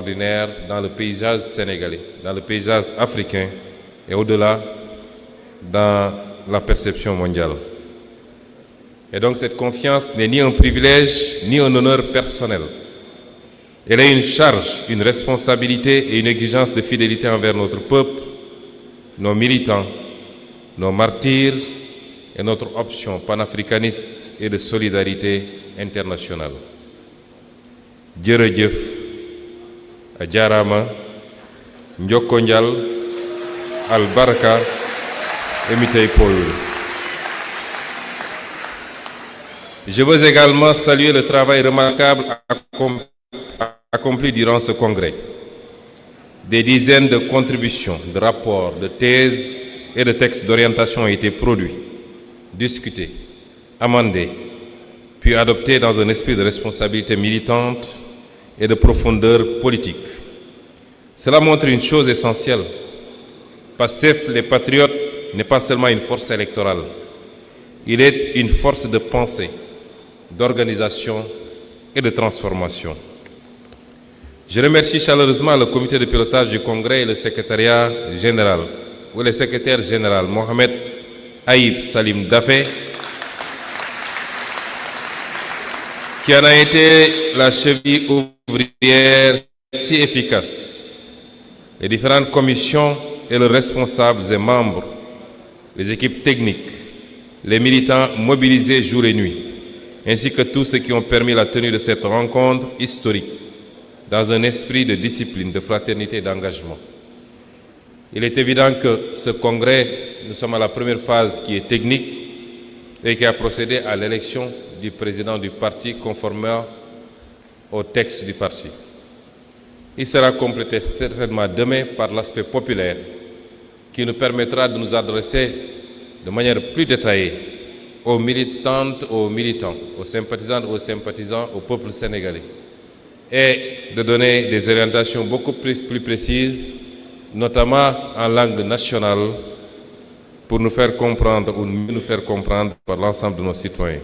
extraordinaire dans le paysage sénégalais, dans le paysage africain et au-delà dans la perception mondiale. Et donc cette confiance n'est ni un privilège ni un honneur personnel. Elle est une charge, une responsabilité et une exigence de fidélité envers notre peuple, nos militants, nos martyrs et notre option panafricaniste et de solidarité internationale. Jërëjëf a jaaraama njokko njal albarka emitey poyul. Je veux également saluer le travail remarquable accompli durant ce congrès. Des dizaines de contributions, de rapports, de thèses et de textes d'orientation ont été produits, discutés, amendés, puis adoptés dans un esprit de responsabilité militante et de profondeur politique. Cela montre une chose essentielle. PASTEF, les patriotes, n'est pas seulement une force électorale. Il est une force de pensée, d'organisation et de transformation. Je remercie chaleureusement le comité de pilotage du Congrès et le secrétaire général Mohamed Aïb Salim Dafé, qui en a été la cheville ouvrière si efficace. Les différentes commissions et leurs responsables et membres, les équipes techniques, les militants mobilisés jour et nuit, ainsi que tous ceux qui ont permis la tenue de cette rencontre historique dans un esprit de discipline, de fraternité et d'engagement. Il est évident que ce congrès, nous sommes à la première phase qui est technique et qui a procédé à l'élection du président du parti conformément au texte du parti. Il sera complété certainement demain par l'aspect populaire qui nous permettra de nous adresser de manière plus détaillée aux militantes, aux militants, aux sympathisantes, aux sympathisants, au peuple sénégalais et de donner des orientations beaucoup plus précises, notamment en langue nationale, pour nous faire comprendre ou mieux nous faire comprendre par l'ensemble de nos citoyens.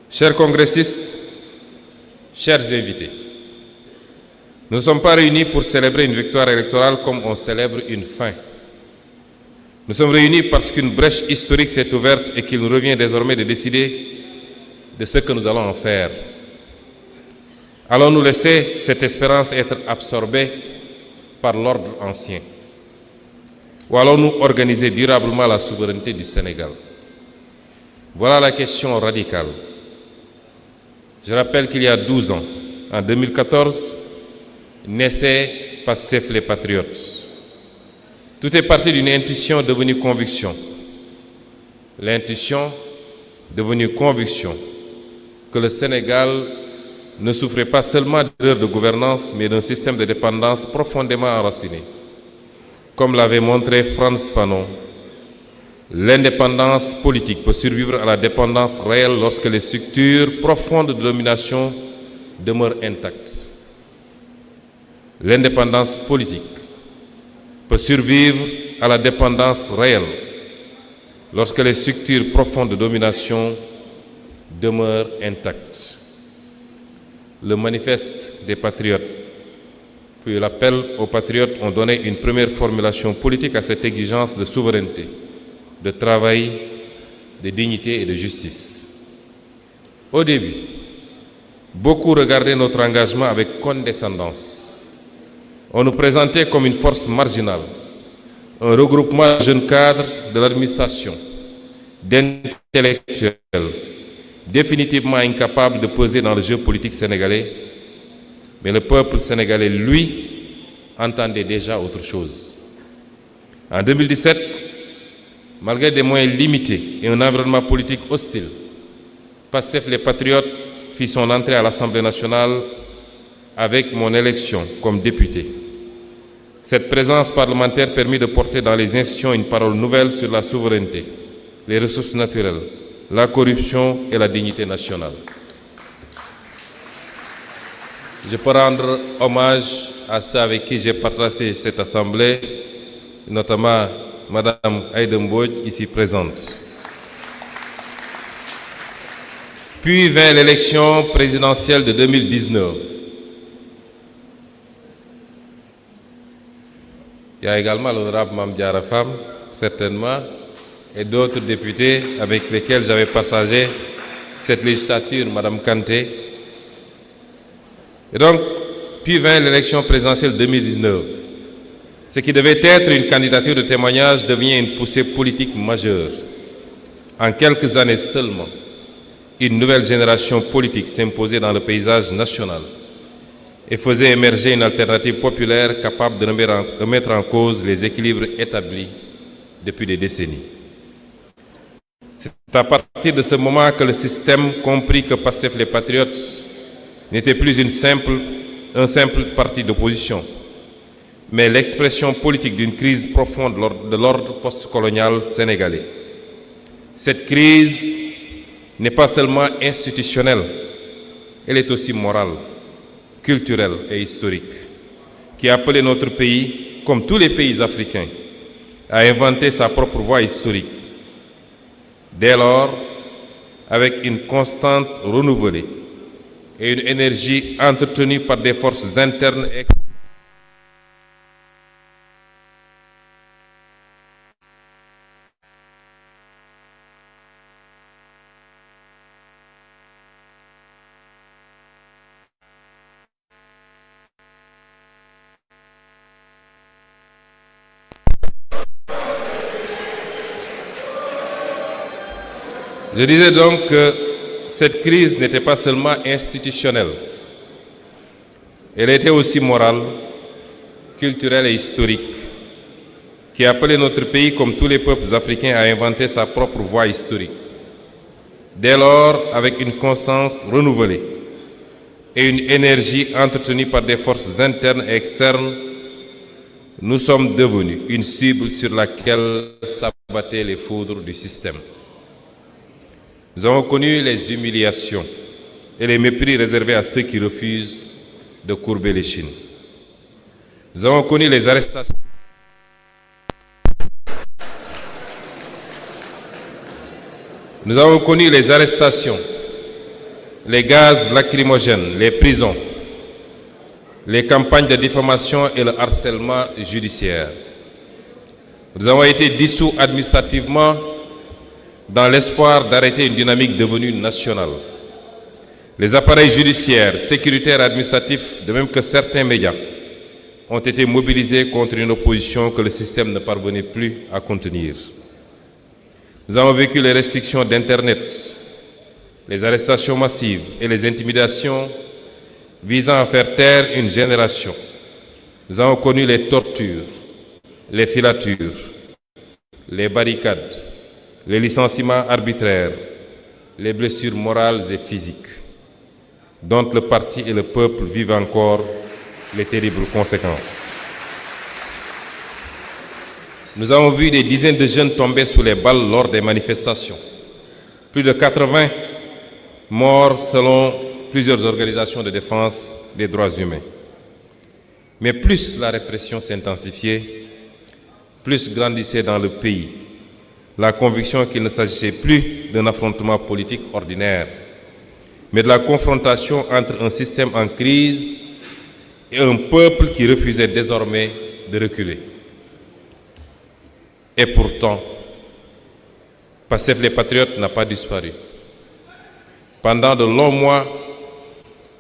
Chers congressistes, chers invités, nous ne sommes pas réunis pour célébrer une victoire électorale comme on célèbre une fin. Nous sommes réunis parce qu'une brèche historique s'est ouverte et qu'il nous revient désormais de décider de ce que nous allons en faire. Allons-nous laisser cette espérance être absorbée par l'ordre ancien? Ou allons-nous organiser durablement la souveraineté du Sénégal? Voilà la question radicale. Je rappelle qu'il y a 12 ans, en 2014, naissait PASTEF les Patriotes. Tout est parti d'une intuition devenue conviction. L'intuition devenue conviction que le Sénégal ne souffrait pas seulement d'erreurs de gouvernance, mais d'un système de dépendance profondément enraciné. Comme l'avait montré Frantz Fanon, l'indépendance politique peut survivre à la dépendance réelle lorsque les structures profondes de domination demeurent intactes. L'indépendance politique peut survivre à la dépendance réelle lorsque les structures profondes de domination demeurent intactes. Le manifeste des patriotes, puis l'appel aux patriotes ont donné une première formulation politique à cette exigence de souveraineté, de travail, de dignité et de justice. Au début, beaucoup regardaient notre engagement avec condescendance. On nous présentait comme une force marginale, un regroupement de jeunes cadres de l'administration, d'intellectuels, définitivement incapables de peser dans le jeu politique sénégalais. Mais le peuple sénégalais, lui, entendait déjà autre chose. En 2017, malgré des moyens limités et un environnement politique hostile, PASTEF les Patriotes fit son entrée à l'Assemblée nationale avec mon élection comme député. Cette présence parlementaire permit de porter dans les institutions une parole nouvelle sur la souveraineté, les ressources naturelles, la corruption et la dignité nationale. Je peux rendre hommage à ceux avec qui j'ai partagé cette assemblée, notamment Madame Aïda Mbodj, ici présente. Puis vint l'élection présidentielle de 2019. Il y a également l'honorable Mame Diarra Fam, certainement, et d'autres députés avec lesquels j'avais partagé cette législature, Madame Kanté. Et donc, puis vint l'élection présidentielle 2019. Ce qui devait être une candidature de témoignage devient une poussée politique majeure. En quelques années seulement, une nouvelle génération politique s'imposait dans le paysage national et faisait émerger une alternative populaire capable de remettre en cause les équilibres établis depuis des décennies. C'est à partir de ce moment que le système comprit que Pastef les Patriotes n'était plus un simple parti d'opposition, mais l'expression politique d'une crise profonde de l'ordre postcolonial sénégalais. Cette crise n'est pas seulement institutionnelle, elle est aussi morale, culturelle et historique, qui a appelé notre pays, comme tous les pays africains, à inventer sa propre voie historique. Dès lors, avec une constante renouvelée et une énergie entretenue par des forces internes et externes, je disais donc que cette crise n'était pas seulement institutionnelle, elle était aussi morale, culturelle et historique, qui appelait notre pays, comme tous les peuples africains, à inventer sa propre voie historique. Dès lors, avec une constance renouvelée et une énergie entretenue par des forces internes et externes, nous sommes devenus une cible sur laquelle s'abattaient les foudres du système. Nous avons connu les humiliations et les mépris réservés à ceux qui refusent de courber l'échine. Nous avons connu les arrestations. Nous avons connu les arrestations, les gaz lacrymogènes, les prisons, les campagnes de diffamation et le harcèlement judiciaire. Nous avons été dissous administrativement dans l'espoir d'arrêter une dynamique devenue nationale. Les appareils judiciaires, sécuritaires et administratifs, de même que certains médias, ont été mobilisés contre une opposition que le système ne parvenait plus à contenir. Nous avons vécu les restrictions d'Internet, les arrestations massives et les intimidations visant à faire taire une génération. Nous avons connu les tortures, les filatures, les barricades, les licenciements arbitraires, les blessures morales et physiques, dont le parti et le peuple vivent encore les terribles conséquences. Nous avons vu des dizaines de jeunes tomber sous les balles lors des manifestations. Plus de 80 morts selon plusieurs organisations de défense des droits humains. Mais plus la répression s'intensifiait, plus grandissait dans le pays la conviction qu'il ne s'agissait plus d'un affrontement politique ordinaire, mais de la confrontation entre un système en crise et un peuple qui refusait désormais de reculer. Et pourtant, Pastef les Patriotes n'a pas disparu. Pendant de longs mois,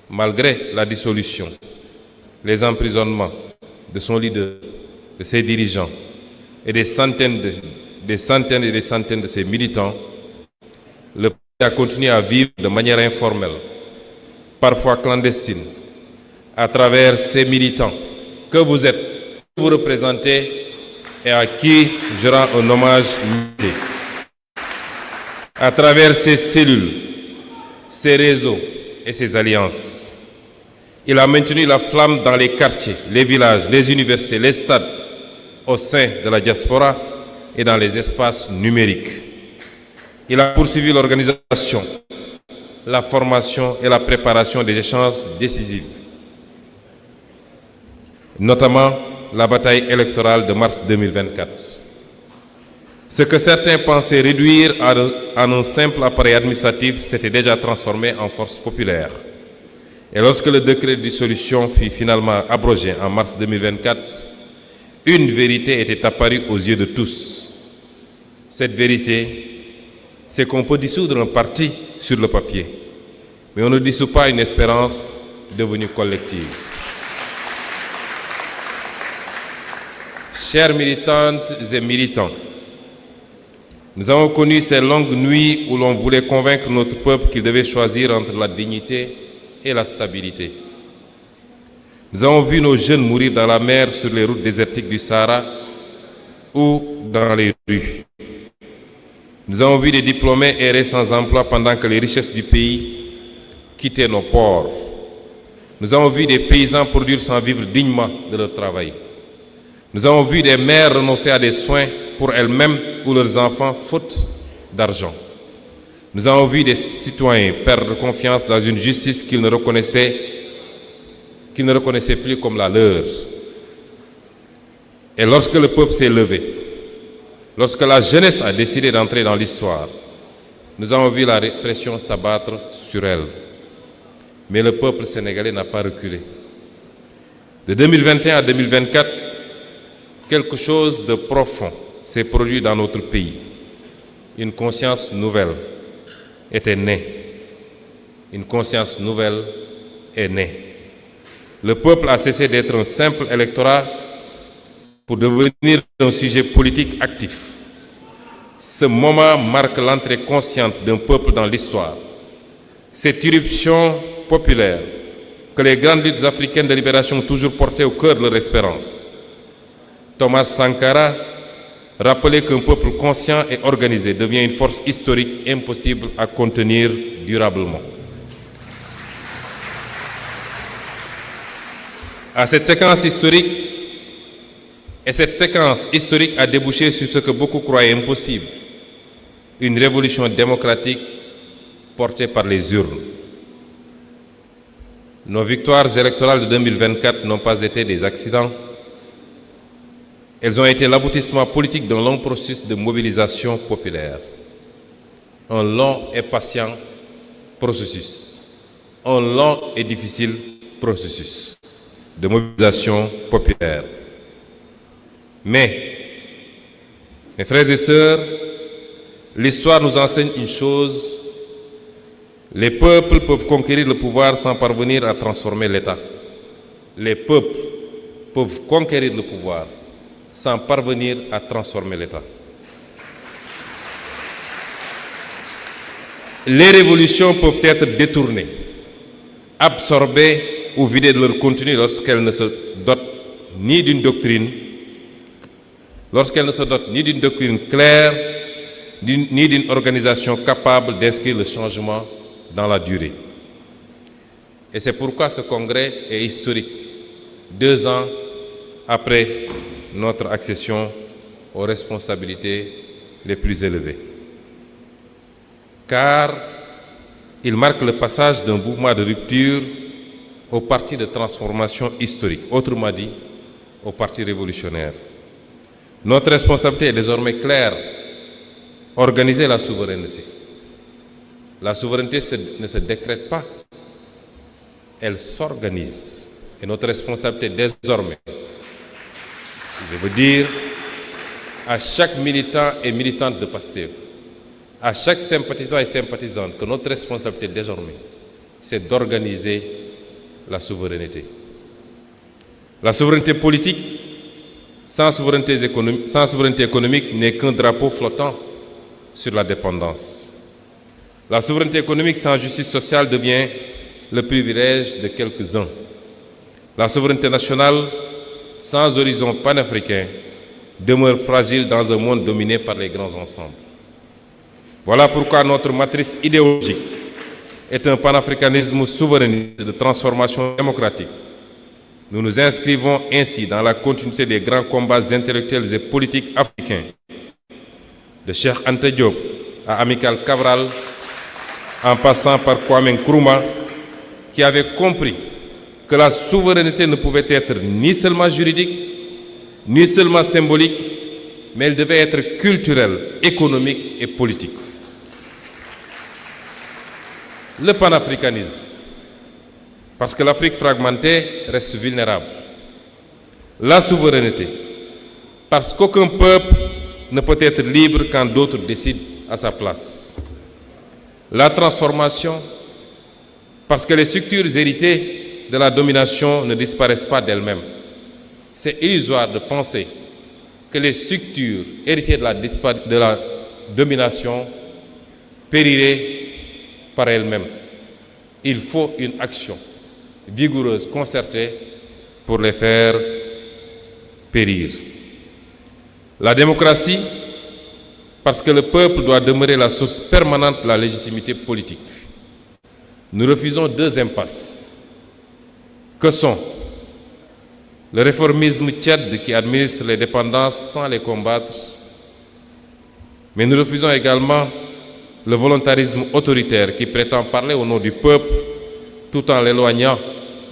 malgré la dissolution, les emprisonnements de son leader, de ses dirigeants et des centaines et des centaines de ses militants, le pays a continué à vivre de manière informelle, parfois clandestine, à travers ces militants que vous êtes, que vous représentez et à qui je rends un hommage mérité. À travers ces cellules, ces réseaux et ces alliances, il a maintenu la flamme dans les quartiers, les villages, les universités, les stades, au sein de la diaspora et dans les espaces numériques. Il a poursuivi l'organisation, la formation et la préparation des échanges décisifs, notamment la bataille électorale de mars 2024. Ce que certains pensaient réduire en un simple appareil administratif s'était déjà transformé en force populaire. Et lorsque le décret de dissolution fut finalement abrogé en mars 2024, une vérité était apparue aux yeux de tous. Cette vérité, c'est qu'on peut dissoudre un parti sur le papier, mais on ne dissout pas une espérance devenue collective. Chères militantes et militants, nous avons connu ces longues nuits où l'on voulait convaincre notre peuple qu'il devait choisir entre la dignité et la stabilité. Nous avons vu nos jeunes mourir dans la mer, sur les routes désertiques du Sahara ou dans les rues. Nous avons vu des diplômés errer sans emploi pendant que les richesses du pays quittaient nos ports. Nous avons vu des paysans produire sans vivre dignement de leur travail. Nous avons vu des mères renoncer à des soins pour elles-mêmes ou leurs enfants, faute d'argent. Nous avons vu des citoyens perdre confiance dans une justice qu'ils ne reconnaissaient plus comme la leur. Et lorsque le peuple s'est levé, lorsque la jeunesse a décidé d'entrer dans l'histoire, nous avons vu la répression s'abattre sur elle. Mais le peuple sénégalais n'a pas reculé. De 2021 à 2024, quelque chose de profond s'est produit dans notre pays. Une conscience nouvelle était née. Une conscience nouvelle est née. Le peuple a cessé d'être un simple électorat pour devenir un sujet politique actif. Ce moment marque l'entrée consciente d'un peuple dans l'histoire. Cette irruption populaire que les grandes luttes africaines de libération ont toujours portée au cœur de leur espérance. Thomas Sankara rappelait qu'un peuple conscient et organisé devient une force historique impossible à contenir durablement. Cette séquence historique a débouché sur ce que beaucoup croyaient impossible, une révolution démocratique portée par les urnes. Nos victoires électorales de 2024 n'ont pas été des accidents. Elles ont été l'aboutissement politique d'un long processus de mobilisation populaire. Un long et patient processus. Un long et difficile processus de mobilisation populaire. Mais, mes frères et sœurs, l'histoire nous enseigne une chose: les peuples peuvent conquérir le pouvoir sans parvenir à transformer l'État. Les peuples peuvent conquérir le pouvoir sans parvenir à transformer l'État. Les révolutions peuvent être détournées, absorbées ou vidées de leur contenu lorsqu'elles ne se dotent ni d'une doctrine, claire, ni d'une organisation capable d'inscrire le changement dans la durée. Et c'est pourquoi ce congrès est historique, 2 ans après notre accession aux responsabilités les plus élevées. Car il marque le passage d'un mouvement de rupture au parti de transformation historique, autrement dit, au parti révolutionnaire. Notre responsabilité est désormais claire: organiser la souveraineté. La souveraineté ne se décrète pas, elle s'organise. Et notre responsabilité désormais, je veux dire à chaque militant et militante de PASTEF, à chaque sympathisant et sympathisante, que notre responsabilité désormais, c'est d'organiser la souveraineté. La souveraineté politique, sans souveraineté économique, n'est qu'un drapeau flottant sur la dépendance. La souveraineté économique sans justice sociale devient le privilège de quelques-uns. La souveraineté nationale sans horizon panafricain demeure fragile dans un monde dominé par les grands ensembles. Voilà pourquoi notre matrice idéologique est un panafricanisme souverainiste de transformation démocratique. Nous nous inscrivons ainsi dans la continuité des grands combats intellectuels et politiques africains, de Cheikh Anta Diop à Amilcar Cabral, en passant par Kwame Nkrumah, qui avait compris que la souveraineté ne pouvait être ni seulement juridique, ni seulement symbolique, mais elle devait être culturelle, économique et politique. Le panafricanisme, parce que l'Afrique fragmentée reste vulnérable. La souveraineté, Parce qu'aucun peuple ne peut être libre quand d'autres décident à sa place. La transformation, parce que les structures héritées de la domination ne disparaissent pas d'elles-mêmes. C'est illusoire de penser que les structures héritées de la domination périraient par elles-mêmes. Il faut une action vigoureuse, concertée, pour les faire périr. La démocratie, parce que le peuple doit demeurer la source permanente de la légitimité politique. Nous refusons deux impasses, que sont le réformisme tiède qui administre les dépendances sans les combattre, mais nous refusons également le volontarisme autoritaire qui prétend parler au nom du peuple tout en l'éloignant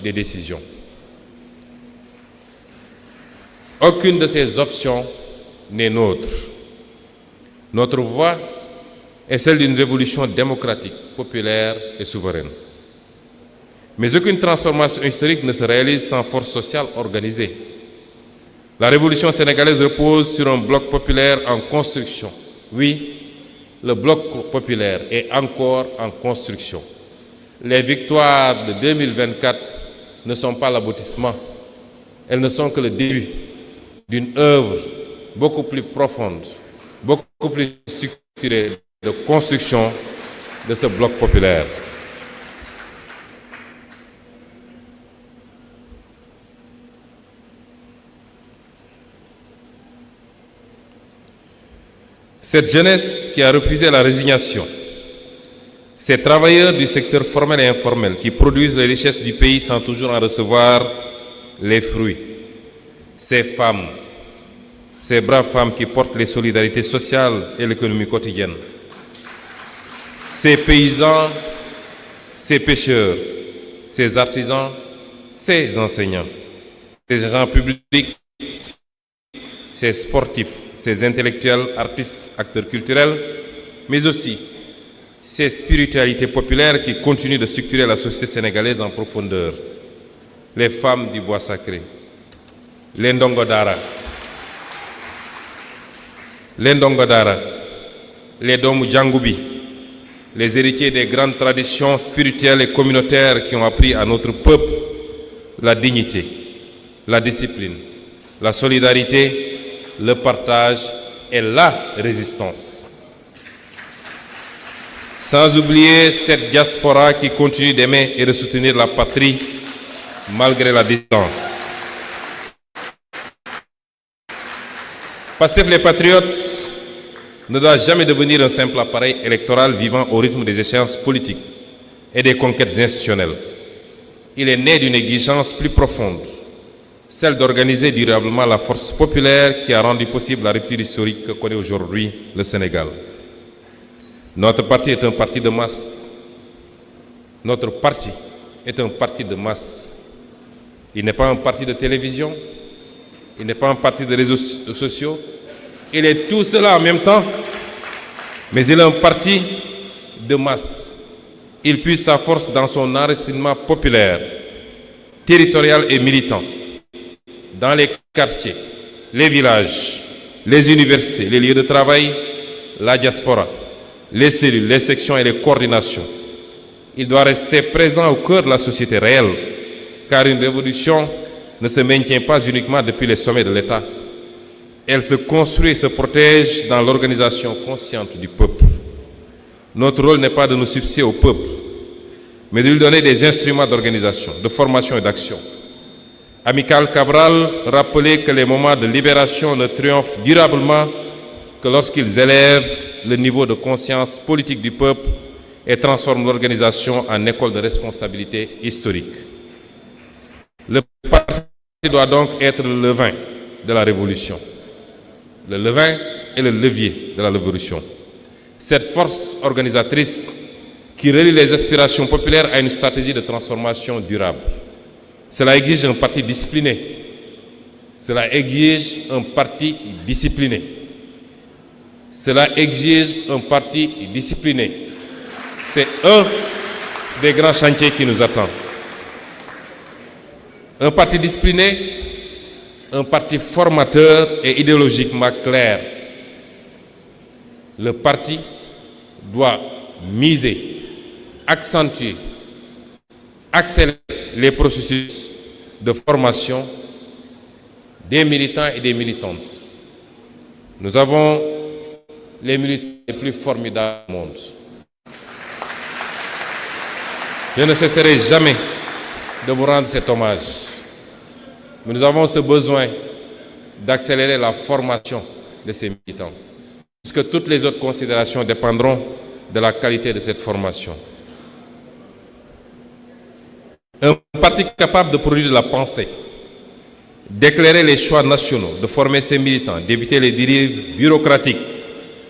des décisions. Aucune de ces options n'est nôtre. Notre voie est celle d'une révolution démocratique, populaire et souveraine. Mais aucune transformation historique ne se réalise sans force sociale organisée. La révolution sénégalaise repose sur un bloc populaire en construction. Oui, le bloc populaire est encore en construction. Les victoires de 2024 ne sont pas l'aboutissement. Elles ne sont que le début d'une œuvre beaucoup plus profonde, beaucoup plus structurée de construction de ce bloc populaire. Cette jeunesse qui a refusé la résignation, ces travailleurs du secteur formel et informel qui produisent les richesses du pays sans toujours en recevoir les fruits, ces femmes, ces braves femmes qui portent les solidarités sociales et l'économie quotidienne, ces paysans, ces pêcheurs, ces artisans, ces enseignants, ces agents publics, ces sportifs, ces intellectuels, artistes, acteurs culturels, mais aussi ces spiritualités populaires qui continuent de structurer la société sénégalaise en profondeur. Les femmes du bois sacré, les ndongodara, les Domou Djangoubi, les héritiers des grandes traditions spirituelles et communautaires qui ont appris à notre peuple la dignité, la discipline, la solidarité, le partage et la résistance. Sans oublier cette diaspora qui continue d'aimer et de soutenir la patrie malgré la distance. Pastef les patriotes ne doit jamais devenir un simple appareil électoral vivant au rythme des échéances politiques et des conquêtes institutionnelles. Il est né d'une exigence plus profonde, celle d'organiser durablement la force populaire qui a rendu possible la rupture historique que connaît aujourd'hui le Sénégal. Notre parti est un parti de masse. Notre parti est un parti de masse. Il n'est pas un parti de télévision, il n'est pas un parti de réseaux sociaux, il est tout cela en même temps, mais il est un parti de masse. Il puise sa force dans son enracinement populaire, territorial et militant, dans les quartiers, les villages, les universités, les lieux de travail, la diaspora, les cellules, les sections et les coordinations. Il doit rester présent au cœur de la société réelle, car une révolution ne se maintient pas uniquement depuis les sommets de l'État. Elle se construit et se protège dans l'organisation consciente du peuple. Notre rôle n'est pas de nous substituer au peuple, mais de lui donner des instruments d'organisation, de formation et d'action. Amical Cabral rappelait que les moments de libération ne triomphent durablement que lorsqu'ils élèvent le niveau de conscience politique du peuple et transforment l'organisation en école de responsabilité historique. Le parti doit donc être le levain de la révolution. Le levain est le levier de la révolution. Cette force organisatrice qui relie les aspirations populaires à une stratégie de transformation durable. Cela exige un parti discipliné. Cela exige un parti discipliné. Cela exige un parti discipliné. C'est un des grands chantiers qui nous attend. Un parti discipliné un parti formateur et idéologiquement clair. Le parti doit miser, accentuer, accélérer les processus de formation des militants et des militantes. Nous avons les militants les plus formidables du monde. Je ne cesserai jamais de vous rendre cet hommage. Mais nous avons ce besoin d'accélérer la formation de ces militants, puisque toutes les autres considérations dépendront de la qualité de cette formation. Un parti capable de produire de la pensée, d'éclairer les choix nationaux, de former ses militants, d'éviter les dérives bureaucratiques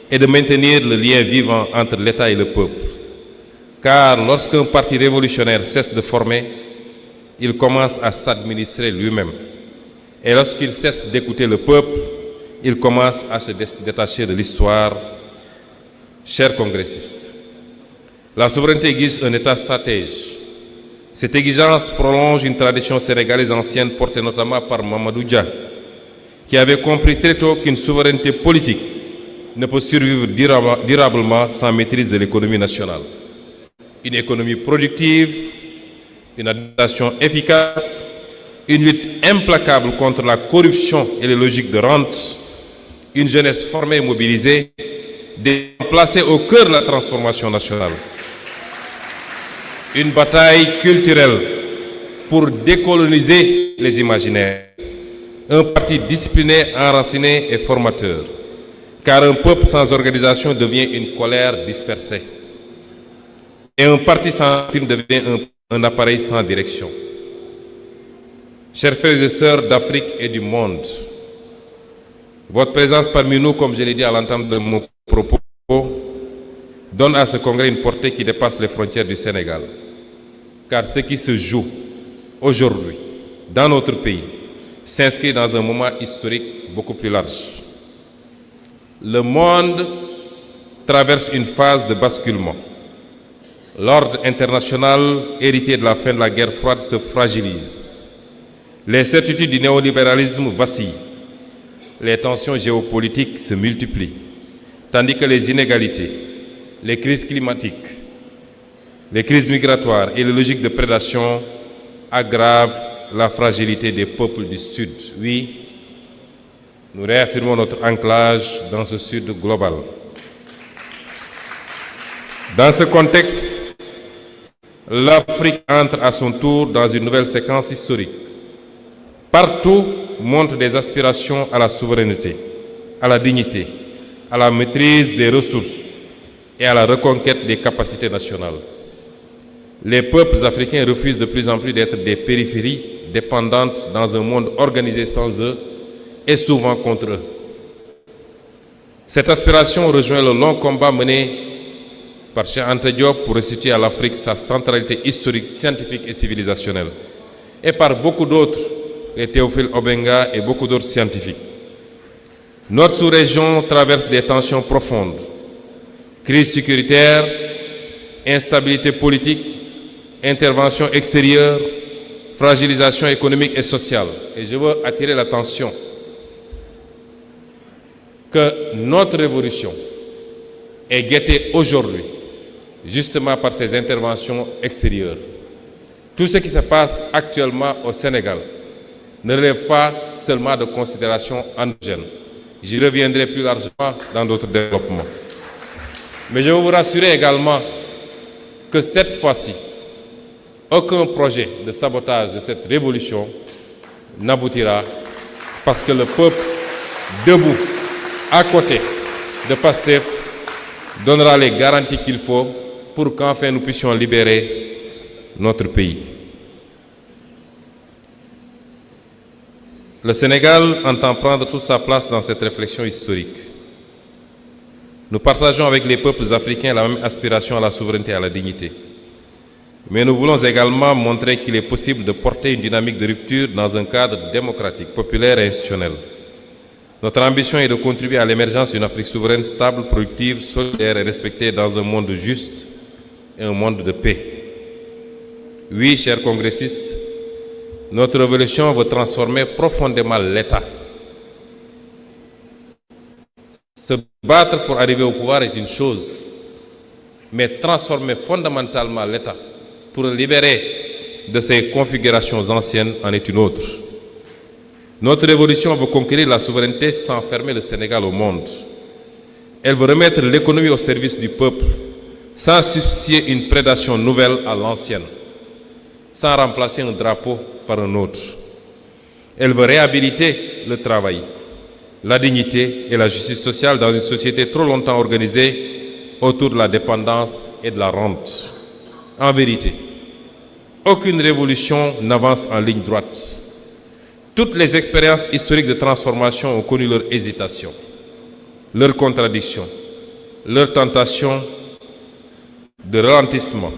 et de maintenir le lien vivant entre l'État et le peuple. Car lorsqu'un parti révolutionnaire cesse de former, il commence à s'administrer lui-même. Et lorsqu'il cesse d'écouter le peuple, il commence à se détacher de l'histoire. Chers congressistes, la souveraineté exige un État stratège. Cette exigence prolonge une tradition sénégalaise ancienne portée notamment par Mamadou Dia, qui avait compris très tôt qu'une souveraineté politique ne peut survivre durablement sans maîtrise de l'économie nationale. Une économie productive, une administration efficace, une lutte implacable contre la corruption et les logiques de rente, une jeunesse formée et mobilisée, placée au cœur de la transformation nationale. Une bataille culturelle pour décoloniser les imaginaires. Un parti discipliné, enraciné et formateur. Car un peuple sans organisation devient une colère dispersée. Et un parti sans film devient un appareil sans direction. Chers frères et sœurs d'Afrique et du monde, votre présence parmi nous, comme je l'ai dit à l'entame de mon propos, donne à ce congrès une portée qui dépasse les frontières du Sénégal. Car ce qui se joue aujourd'hui dans notre pays s'inscrit dans un moment historique beaucoup plus large. Le monde traverse une phase de basculement. L'ordre international hérité de la fin de la guerre froide se fragilise. Les certitudes du néolibéralisme vacillent. Les tensions géopolitiques se multiplient, tandis que les inégalités, les crises climatiques, les crises migratoires et les logiques de prédation aggravent la fragilité des peuples du Sud. Oui, nous réaffirmons notre ancrage dans ce Sud global. Dans ce contexte, l'Afrique entre à son tour dans une nouvelle séquence historique. Partout montrent des aspirations à la souveraineté, à la dignité, à la maîtrise des ressources et à la reconquête des capacités nationales. Les peuples africains refusent de plus en plus d'être des périphéries dépendantes dans un monde organisé sans eux et souvent contre eux. Cette aspiration rejoint le long combat mené par Cheikh Anta Diop pour restituer à l'Afrique sa centralité historique, scientifique et civilisationnelle, et par beaucoup d'autres, les Théophile Obenga et beaucoup d'autres scientifiques. Notre sous-région traverse des tensions profondes, crise sécuritaire, instabilité politique, intervention extérieure, fragilisation économique et sociale. Et je veux attirer l'attention que notre révolution est guettée aujourd'hui justement par ces interventions extérieures. Tout ce qui se passe actuellement au Sénégal ne relève pas seulement de considérations endogènes. J'y reviendrai plus largement dans d'autres développements. Mais je veux vous rassurer également que cette fois-ci, aucun projet de sabotage de cette révolution n'aboutira parce que le peuple, debout, à côté de PASTEF, donnera les garanties qu'il faut pour qu'enfin nous puissions libérer notre pays. Le Sénégal entend prendre toute sa place dans cette réflexion historique. Nous partageons avec les peuples africains la même aspiration à la souveraineté et à la dignité. Mais nous voulons également montrer qu'il est possible de porter une dynamique de rupture dans un cadre démocratique, populaire et institutionnel. Notre ambition est de contribuer à l'émergence d'une Afrique souveraine, stable, productive, solidaire et respectée dans un monde juste et un monde de paix. Oui, chers congressistes, Notre révolution veut transformer profondément l'État. Se battre pour arriver au pouvoir est une chose, mais transformer fondamentalement l'État pour le libérer de ses configurations anciennes en est une autre. Notre révolution veut conquérir la souveraineté sans fermer le Sénégal au monde. Elle veut remettre l'économie au service du peuple, sans substituer une prédation nouvelle à l'ancienne, sans remplacer un drapeau par un autre. Elle veut réhabiliter le travail, la dignité et la justice sociale dans une société trop longtemps organisée autour de la dépendance et de la rente. En vérité, aucune révolution n'avance en ligne droite. Toutes les expériences historiques de transformation ont connu leur hésitation, leur contradiction, leur tentation de ralentissement,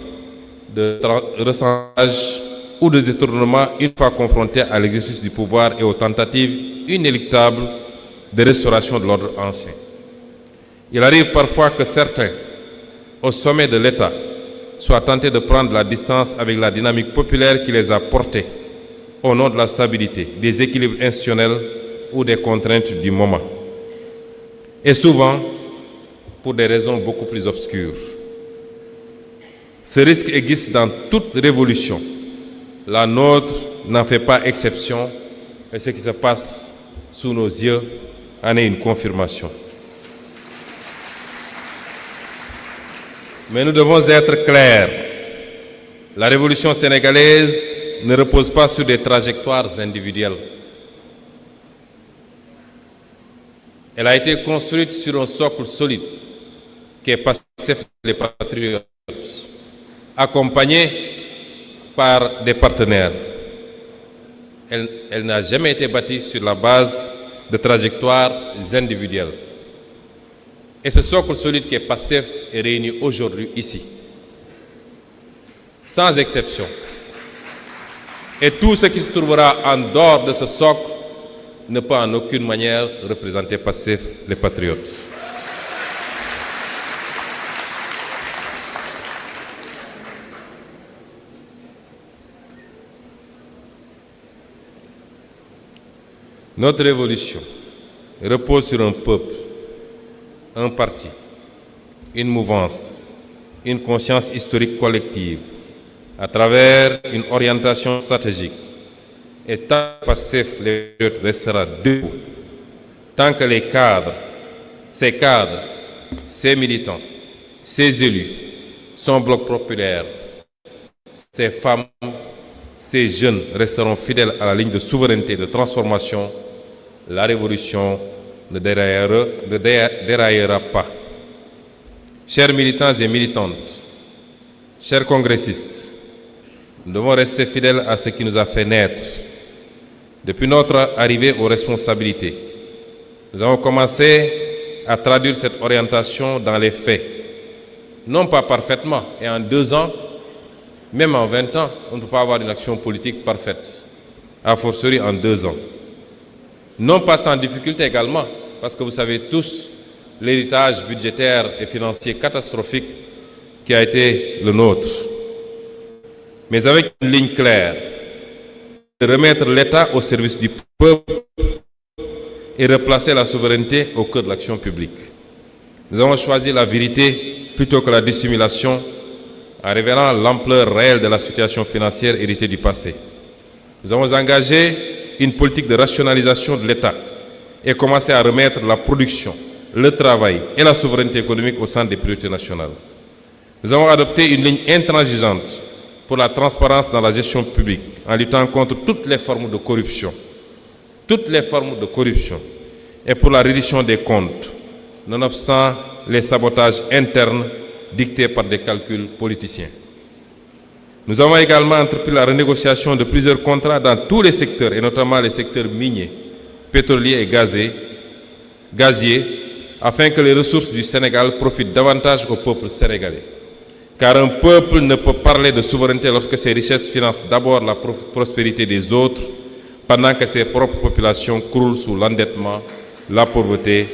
de ressentage ou de détournement une fois confrontés à l'exercice du pouvoir et aux tentatives inéluctables de restauration de l'ordre ancien. Il arrive parfois que certains, au sommet de l'État, soient tentés de prendre la distance avec la dynamique populaire qui les a portés au nom de la stabilité, des équilibres institutionnels ou des contraintes du moment. Et souvent, pour des raisons beaucoup plus obscures. Ce risque existe dans toute révolution. La nôtre n'en fait pas exception et ce qui se passe sous nos yeux en est une confirmation. Mais nous devons être clairs. La révolution sénégalaise ne repose pas sur des trajectoires individuelles. Elle a été construite sur un socle solide qui est Pastef les Patriotes, accompagné par des partenaires. Elle n'a jamais été bâtie sur la base de trajectoires individuelles. Et ce socle solide qui est Pastef est réuni aujourd'hui ici, sans exception. Et tout ce qui se trouvera en dehors de ce socle ne peut en aucune manière représenter Pastef les Patriotes. Notre révolution repose sur un peuple, un parti, une mouvance, une conscience historique collective, à travers une orientation stratégique. Et tant que Pastef les Patriotes restera debout, tant que les cadres, ces militants, ces élus, son bloc populaire, ces femmes, ces jeunes resteront fidèles à la ligne de souveraineté et de transformation, la révolution ne déraillera pas. Chers militants et militantes, chers congressistes, nous devons rester fidèles à ce qui nous a fait naître. Depuis notre arrivée aux responsabilités, nous avons commencé à traduire cette orientation dans les faits. Non pas parfaitement, et en 2 ans, même en 20 ans, on ne peut pas avoir une action politique parfaite, a fortiori en 2 ans. Non pas sans difficulté également, parce que vous savez tous l'héritage budgétaire et financier catastrophique qui a été le nôtre. Mais avec une ligne claire, de remettre l'État au service du peuple et replacer la souveraineté au cœur de l'action publique. Nous avons choisi la vérité plutôt que la dissimulation en révélant l'ampleur réelle de la situation financière héritée du passé. Nous avons engagé une politique de rationalisation de l'État et commencé à remettre la production, le travail et la souveraineté économique au centre des priorités nationales. Nous avons adopté une ligne intransigeante pour la transparence dans la gestion publique en luttant contre toutes les formes de corruption. Toutes les formes de corruption et pour la reddition des comptes, nonobstant les sabotages internes dictés par des calculs politiciens. Nous avons également entrepris la renégociation de plusieurs contrats dans tous les secteurs, et notamment les secteurs miniers, pétroliers et gaziers, afin que les ressources du Sénégal profitent davantage au peuple sénégalais. Car un peuple ne peut parler de souveraineté lorsque ses richesses financent d'abord la prospérité des autres, pendant que ses propres populations croulent sous l'endettement, la pauvreté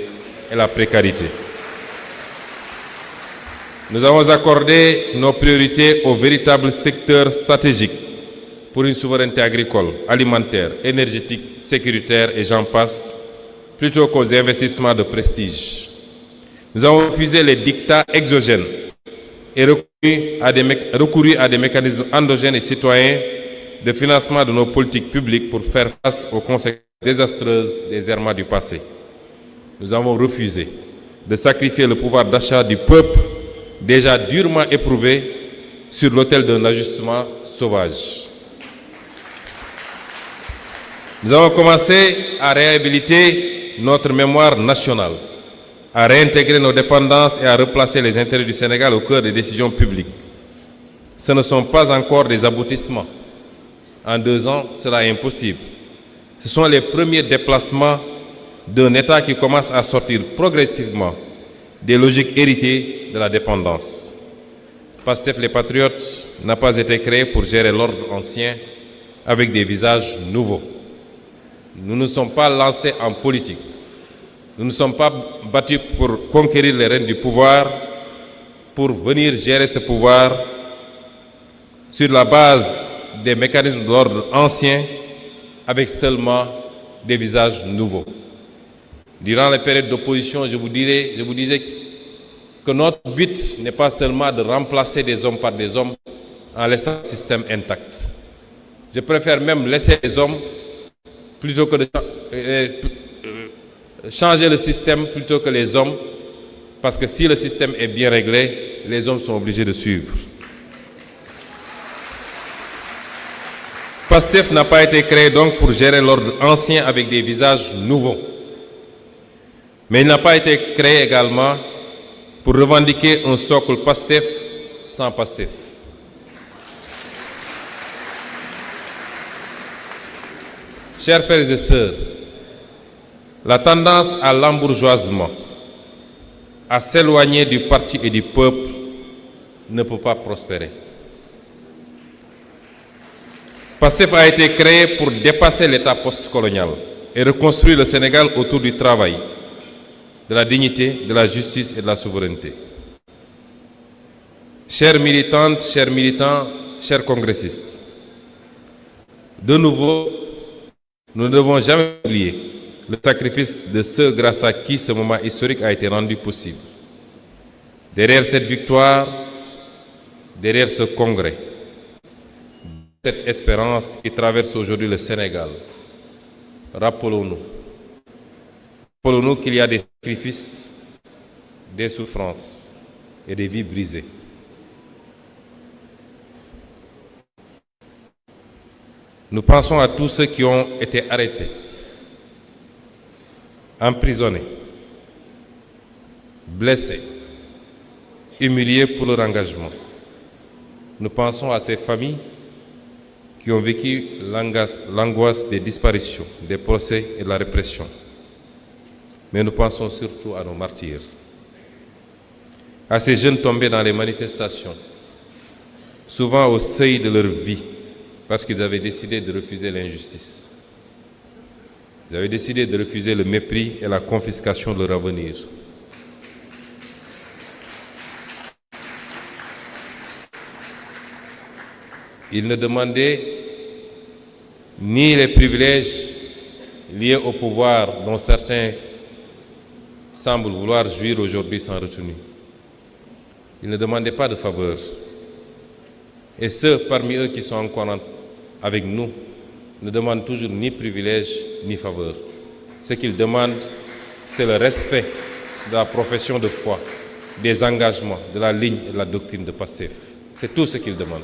et la précarité. Nous avons accordé nos priorités aux véritables secteurs stratégiques pour une souveraineté agricole, alimentaire, énergétique, sécuritaire et j'en passe, plutôt qu'aux investissements de prestige. Nous avons refusé les dictats exogènes et recouru à des mécanismes endogènes et citoyens de financement de nos politiques publiques pour faire face aux conséquences désastreuses des errements du passé. Nous avons refusé de sacrifier le pouvoir d'achat du peuple déjà durement éprouvé sur l'autel d'un ajustement sauvage. Nous avons commencé à réhabiliter notre mémoire nationale, à réintégrer nos dépendances et à replacer les intérêts du Sénégal au cœur des décisions publiques. Ce ne sont pas encore des aboutissements. En 2 ans, cela est impossible. Ce sont les premiers déplacements d'un État qui commence à sortir progressivement des logiques héritées de la dépendance. Pastef les Patriotes n'a pas été créé pour gérer l'ordre ancien avec des visages nouveaux. Nous ne sommes pas lancés en politique. Nous ne sommes pas battus pour conquérir les rênes du pouvoir, pour venir gérer ce pouvoir sur la base des mécanismes de l'ordre ancien avec seulement des visages nouveaux. Durant les périodes d'opposition, je vous disais que notre but n'est pas seulement de remplacer des hommes par des hommes en laissant le système intact. Je préfère même laisser les hommes plutôt que de changer le système plutôt que les hommes, parce que si le système est bien réglé, les hommes sont obligés de suivre. Pastef n'a pas été créé donc pour gérer l'ordre ancien avec des visages nouveaux. Mais il n'a pas été créé également pour revendiquer un socle Pastef sans Pastef. Chers frères et sœurs, la tendance à l'embourgeoisement, à s'éloigner du parti et du peuple, ne peut pas prospérer. Pastef a été créé pour dépasser l'état postcolonial et reconstruire le Sénégal autour du travail, de la dignité, de la justice et de la souveraineté. Chères militantes, chers militants, chers congressistes, de nouveau, nous ne devons jamais oublier le sacrifice de ceux grâce à qui ce moment historique a été rendu possible. Derrière cette victoire, derrière ce congrès, cette espérance qui traverse aujourd'hui le Sénégal, rappelons-nous qu'il y a des sacrifices, des souffrances et des vies brisées. Nous pensons à tous ceux qui ont été arrêtés, emprisonnés, blessés, humiliés pour leur engagement. Nous pensons à ces familles qui ont vécu l'angoisse des disparitions, des procès et de la répression. Mais nous pensons surtout à nos martyrs, à ces jeunes tombés dans les manifestations, souvent au seuil de leur vie, parce qu'ils avaient décidé de refuser l'injustice. Ils avaient décidé de refuser le mépris et la confiscation de leur avenir. Ils ne demandaient ni les privilèges liés au pouvoir dont certains semblent vouloir jouir aujourd'hui sans retenue. Ils ne demandaient pas de faveur. Et ceux parmi eux qui sont encore avec nous ne demandent toujours ni privilèges ni faveur. Ce qu'ils demandent, c'est le respect de la profession de foi, des engagements, de la ligne et de la doctrine de Pastef. C'est tout ce qu'ils demandent.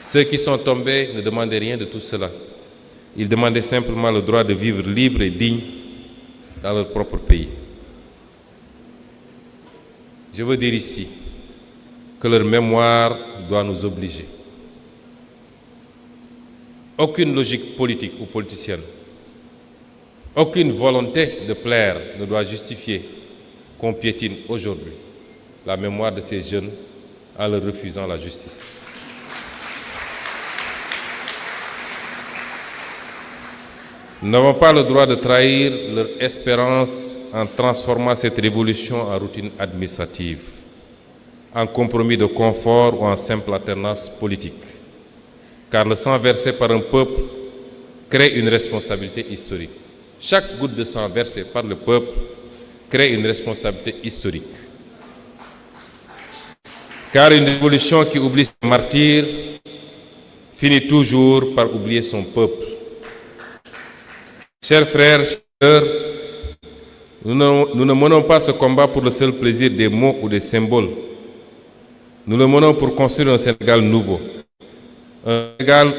Ceux qui sont tombés ne demandaient rien de tout cela. Ils demandaient simplement le droit de vivre libre et digne dans leur propre pays. Je veux dire ici que leur mémoire doit nous obliger. Aucune logique politique ou politicienne, aucune volonté de plaire ne doit justifier qu'on piétine aujourd'hui la mémoire de ces jeunes en leur refusant la justice. Nous n'avons pas le droit de trahir leur espérance en transformant cette révolution en routine administrative, en compromis de confort ou en simple alternance politique. Car le sang versé par un peuple crée une responsabilité historique. Chaque goutte de sang versée par le peuple crée une responsabilité historique. Car une révolution qui oublie ses martyrs finit toujours par oublier son peuple. Chers frères, chères sœurs, nous ne menons pas ce combat pour le seul plaisir des mots ou des symboles. Nous le menons pour construire un Sénégal nouveau. Un Sénégal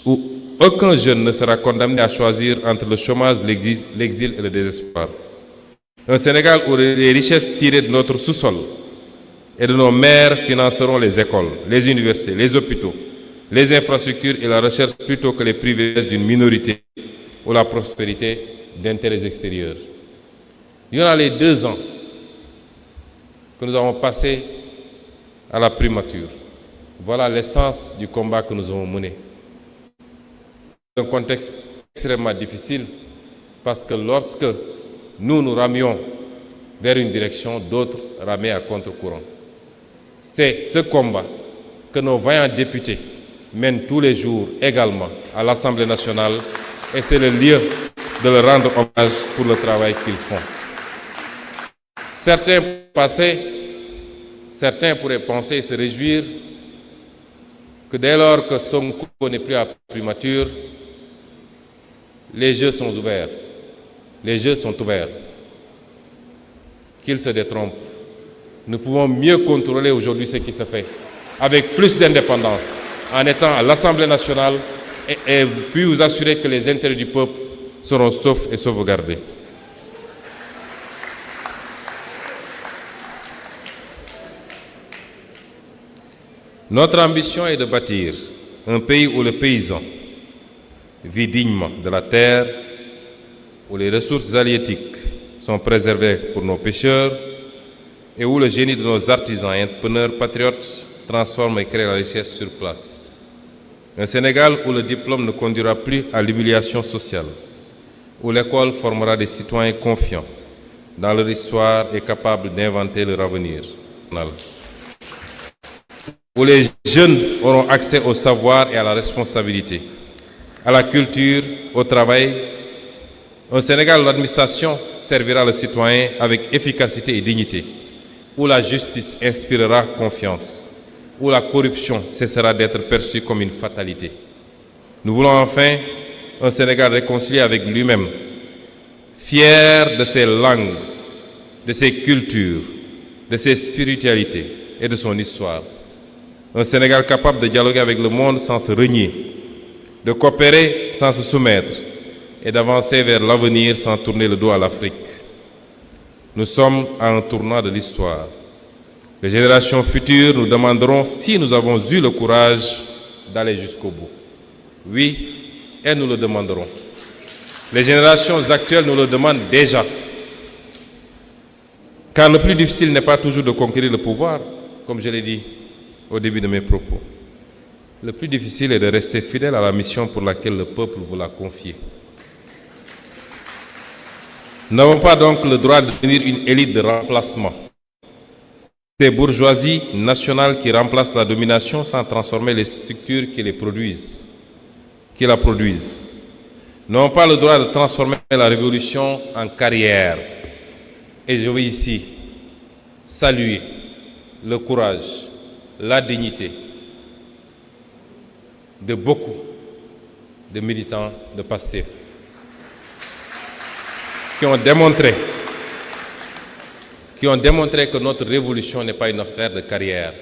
où aucun jeune ne sera condamné à choisir entre le chômage, l'exil et le désespoir. Un Sénégal où les richesses tirées de notre sous-sol et de nos mers financeront les écoles, les universités, les hôpitaux, les infrastructures et la recherche plutôt que les privilèges d'une minorité ou la prospérité d'intérêts extérieurs. Durant les 2 ans que nous avons passés à la primature, voilà l'essence du combat que nous avons mené. C'est un contexte extrêmement difficile parce que lorsque nous ramions vers une direction, d'autres ramaient à contre-courant. C'est ce combat que nos vaillants députés mènent tous les jours également à l'Assemblée nationale et c'est le lieu de leur rendre hommage pour le travail qu'ils font. Certains pourraient penser et se réjouir que dès lors que Sonko n'est plus à primature, les jeux sont ouverts. Les jeux sont ouverts. Qu'ils se détrompent. Nous pouvons mieux contrôler aujourd'hui ce qui se fait, avec plus d'indépendance, en étant à l'Assemblée nationale et puis vous assurer que les intérêts du peuple seront saufs et sauvegardés. Notre ambition est de bâtir un pays où le paysan vit dignement de la terre, où les ressources halieutiques sont préservées pour nos pêcheurs et où le génie de nos artisans et entrepreneurs patriotes transforme et crée la richesse sur place. Un Sénégal où le diplôme ne conduira plus à l'humiliation sociale, où l'école formera des citoyens confiants dans leur histoire et capables d'inventer leur avenir. Où les jeunes auront accès au savoir et à la responsabilité, à la culture, au travail. Un Sénégal où l'administration servira le citoyen avec efficacité et dignité, où la justice inspirera confiance, où la corruption cessera d'être perçue comme une fatalité. Nous voulons enfin un Sénégal réconcilié avec lui-même, fier de ses langues, de ses cultures, de ses spiritualités et de son histoire. Un Sénégal capable de dialoguer avec le monde sans se renier, de coopérer sans se soumettre et d'avancer vers l'avenir sans tourner le dos à l'Afrique. Nous sommes à un tournant de l'histoire. Les générations futures nous demanderont si nous avons eu le courage d'aller jusqu'au bout. Oui, elles nous le demanderont. Les générations actuelles nous le demandent déjà. Car le plus difficile n'est pas toujours de conquérir le pouvoir, comme je l'ai dit au début de mes propos. Le plus difficile est de rester fidèle à la mission pour laquelle le peuple vous l'a confiée. Nous n'avons pas donc le droit de devenir une élite de remplacement. Ces bourgeoisies nationales qui remplacent la domination sans transformer les structures qui la produisent. Nous n'avons pas le droit de transformer la révolution en carrière. Et je veux ici saluer le courage, la dignité de beaucoup de militants de PASTEF qui ont démontré que notre révolution n'est pas une affaire de carrière.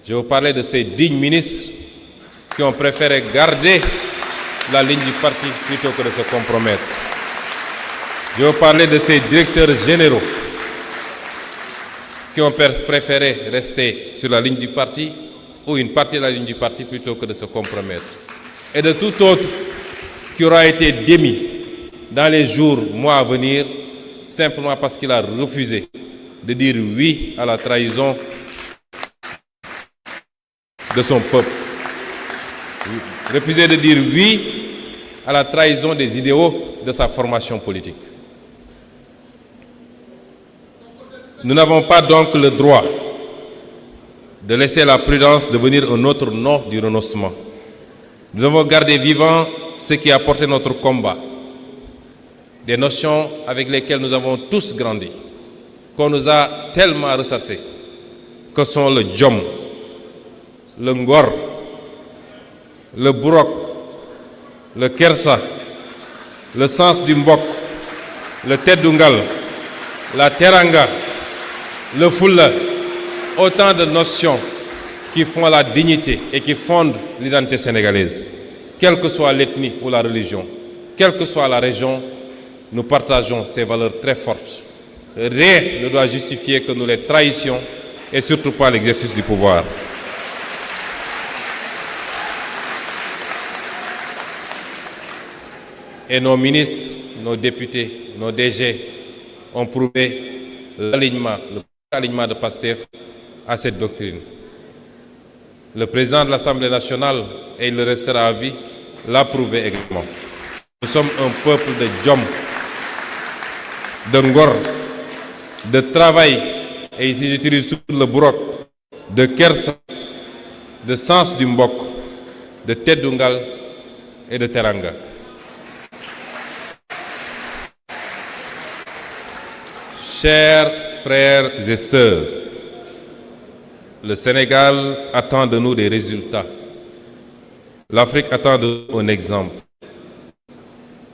Je vous parlais de ces dignes ministres qui ont préféré garder la ligne du parti plutôt que de se compromettre. Je vous parlais de ces directeurs généraux qui ont préféré rester sur la ligne du parti ou une partie de la ligne du parti plutôt que de se compromettre. Et de tout autre qui aura été démis dans les jours, mois à venir, simplement parce qu'il a refusé de dire oui à la trahison de son peuple. Refuser de dire oui à la trahison des idéaux de sa formation politique. Nous n'avons pas donc le droit de laisser la prudence devenir un autre nom du renoncement. Nous devons garder vivant ce qui a porté notre combat, des notions avec lesquelles nous avons tous grandi, qu'on nous a tellement ressassées, que sont le djom, le ngor, le burok, le kersa, le sens du mbok, le teddungal, la teranga, le fulla, autant de notions qui font la dignité et qui fondent l'identité sénégalaise. Quelle que soit l'ethnie ou la religion, quelle que soit la région, nous partageons ces valeurs très fortes. Rien ne doit justifier que nous les trahissions et surtout pas l'exercice du pouvoir. Et nos ministres, nos députés, nos DG ont prouvé l'alignement de PASTEF à cette doctrine. Le président de l'Assemblée nationale, et il le restera à vie, l'a prouvé également. Nous sommes un peuple de djom, de ngor, de travail, et ici j'utilise tout le burok, de kersa, de sens du mbok, de teddungal et de teranga. Chers frères et sœurs, le Sénégal attend de nous des résultats. L'Afrique attend de nous un exemple.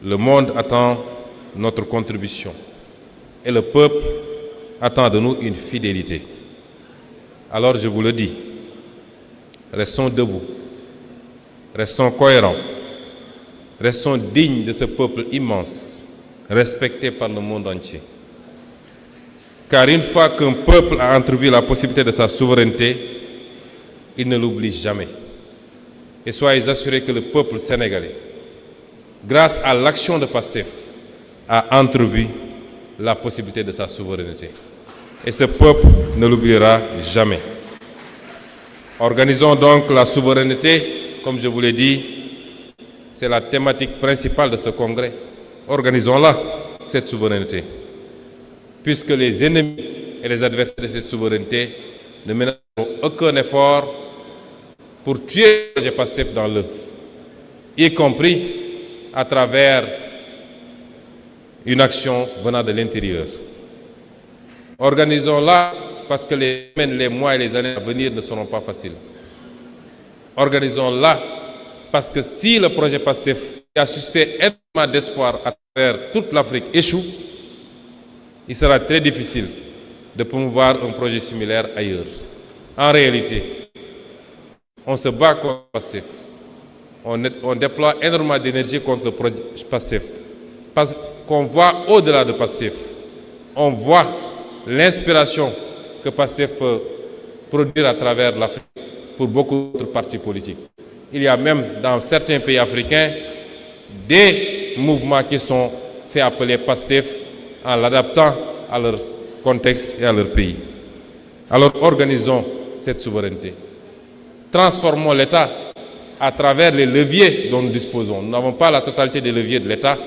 Le monde attend notre contribution. Et le peuple attend de nous une fidélité. Alors je vous le dis, restons debout, restons cohérents, restons dignes de ce peuple immense, respecté par le monde entier. Car une fois qu'un peuple a entrevu la possibilité de sa souveraineté, il ne l'oublie jamais. Et soyez assurés que le peuple sénégalais, grâce à l'action de PASTEF, a entrevu la possibilité de sa souveraineté. Et ce peuple ne l'oubliera jamais. Organisons donc la souveraineté, comme je vous l'ai dit, c'est la thématique principale de ce congrès. Organisons-la, cette souveraineté. Puisque les ennemis et les adversaires de cette souveraineté ne mèneront aucun effort pour tuer le projet PASTEF dans l'œuf, y compris à travers une action venant de l'intérieur. Organisons-la parce que les semaines, les mois et les années à venir ne seront pas faciles. Organisons-la parce que si le projet PASTEF qui a suscité énormément d'espoir à travers toute l'Afrique échoue, il sera très difficile de promouvoir un projet similaire ailleurs. En réalité, on se bat contre le PASTEF. On déploie énormément d'énergie contre le projet PASTEF. Parce qu'on voit au-delà de PASTEF. On voit l'inspiration que PASTEF peut produire à travers l'Afrique pour beaucoup d'autres partis politiques. Il y a même dans certains pays africains des mouvements qui sont faits appeler PASTEF en l'adaptant à leur contexte et à leur pays. Alors organisons cette souveraineté. Transformons l'État à travers les leviers dont nous disposons. Nous n'avons pas la totalité des leviers de l'État,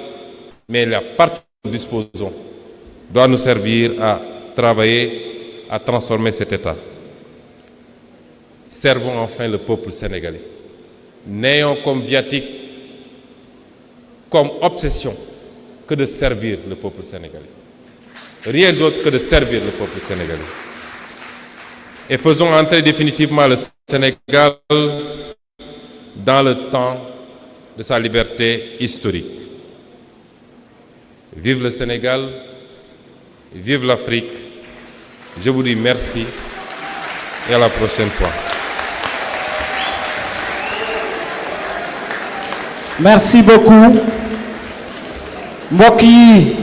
mais la partie dont nous disposons doit nous servir à travailler, à transformer cet État. Servons enfin le peuple sénégalais. N'ayons comme viatique, comme obsession, que de servir le peuple sénégalais. Rien d'autre que de servir le peuple sénégalais. Et faisons entrer définitivement le Sénégal dans le temps de sa liberté historique. Vive le Sénégal, vive l'Afrique. Je vous dis merci et à la prochaine fois. Merci beaucoup. Mbokk yi